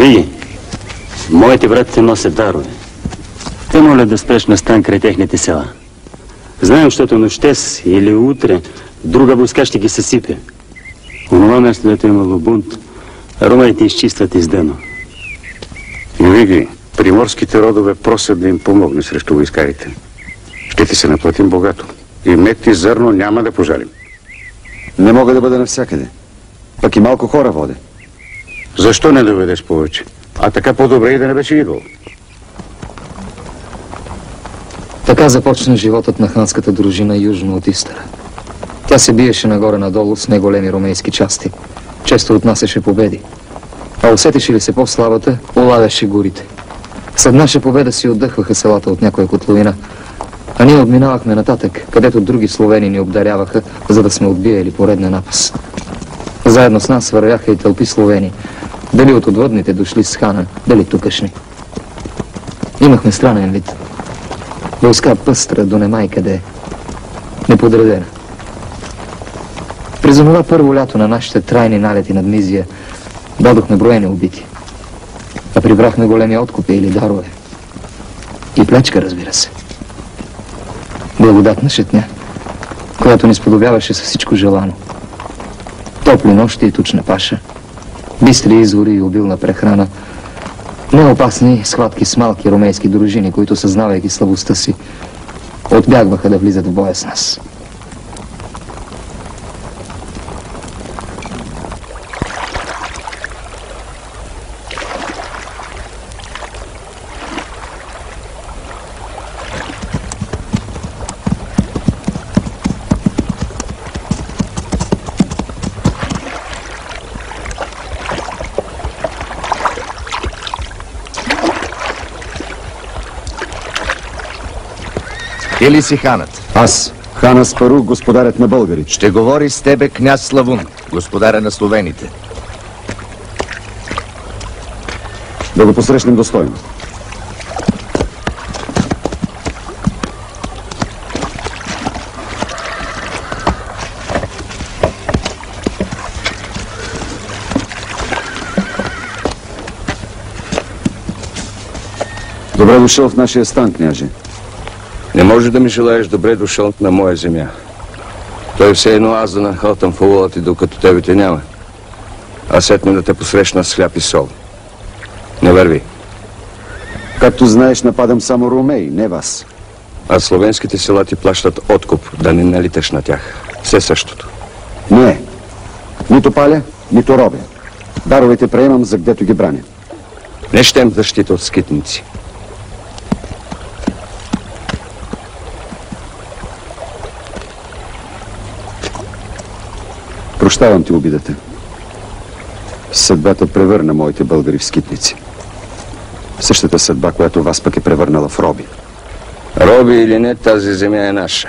Види, моите братите носят дарове. Те моля да спреш на стан край техните села. Знаем, защото нощес или утре друга войска ще ги съсипе. Онова място, дето имало бунт, ромеите изчистват издъно. Виги, приморските родове просят да им помогне срещу войскарите. Ще ти се наплатим богато. И мед и зърно няма да пожалим. Не мога да бъда навсякъде. Пък и малко хора водя. Защо не доведеш повече? А така по-добре и да не беше идвал. Така започна животът на ханската дружина южно от Истъра. Тя се биеше нагоре-надолу с неголеми ромейски части. Често отнасяше победи. А усетеше ли се по-слабата, улавяше горите. След наша победа си отдъхваха селата от някоя котловина, а ние отминавахме нататък, където други словени ни обдаряваха, за да сме отбияли поредна напас. Заедно с нас вървяха и тълпи словени, дали от отвъдните дошли с хана, дали тукашни. Имахме странен вид. Войска пъстра до немай къде, неподредена. През онова първо лято на нашите трайни налети над Мизия дадохме броени убити, а прибрахме големи откупи или дарове. И плячка, разбира се. Благодатна шетня, която ни сподобяваше с всичко желано. Топли нощи и тучна паша, бистри извори и обилна прехрана, неопасни схватки с малки ромейски дружини, които, съзнавайки слабостта си, отбягваха да влизат в боя с нас. Ти ли си ханът? Аз, хан Аспарух, господарят на българите. Ще говори с тебе княз Славун, господаря на словените. Да го посрещнем достойно. Добре дошъл в нашия стан, княже. Не може да ми желаеш добре дошъл на моя земя. Той все едно аз да нахалтам в улова ти, докато тебе те няма. А сетне да те посрещна с хляб и сол. Не върви. Както знаеш, нападам само ромеи, не вас. А словенските села ти плащат откуп, да не налиташ на тях. Все същото. Не. Нито паля, нито робя. Даровете приемам, за гдето ги браня. Не щем защита от скитници. Прощавам ти обидата. Съдбата превърна моите българи в скитници. Същата съдба, която вас пък е превърнала в роби. Роби или не, тази земя е наша.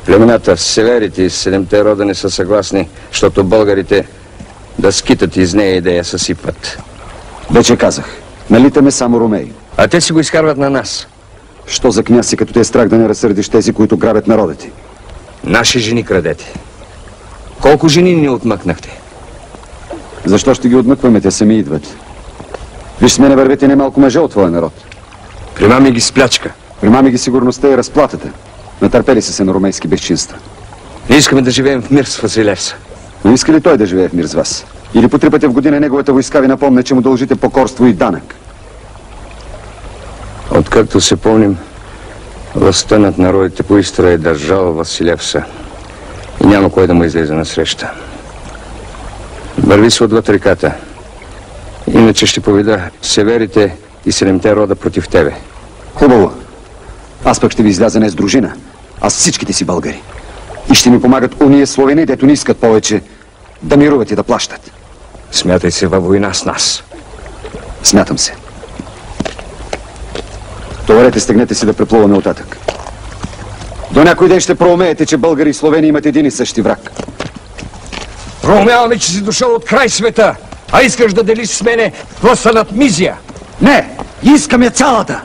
Племената в северите и седемте рода не са съгласни, защото българите да скитат из нея и да я съсипват. Вече казах, налитаме само ромеи. А те си го изкарват на нас. Що за княз си, като те е страх да не разсърдиш тези, които грабят народа ти? Наши жени крадете. Колко жени ни отмъкнахте? Защо ще ги отмъкваме? Те сами идват. Виж, с мене вървете немалко мъже от твоя народ. Примами ги с плячка. Примами ги сигурността и разплатата. Натърпели са се на ромейски безчинства. Не искаме да живеем в мир с Василевса. Но иска ли той да живее в мир с вас? Или по 3 пъти в година неговата войска ви напомня, че му дължите покорство и данък? Откакто се помним, властта над народите по Истра е държала Василевса. И няма кой да му излезе на среща. Върви се отвъд реката. Иначе ще поведа северите и 7-те рода против тебе. Хубаво. Аз пък ще ви изляза не с дружина, а с всичките си българи. И ще ми помагат уния словени, дето не искат повече да мируват и да плащат. Смятай се във война с нас. Смятам се. Товарете, стегнете си да преплуваме оттатък. До някой ден ще проумеете, че българи и словени имат един и същи враг. Проумяваме, че си дошъл от край света, а искаш да делиш с мене властта над Мизия. Не! Искаме цялата!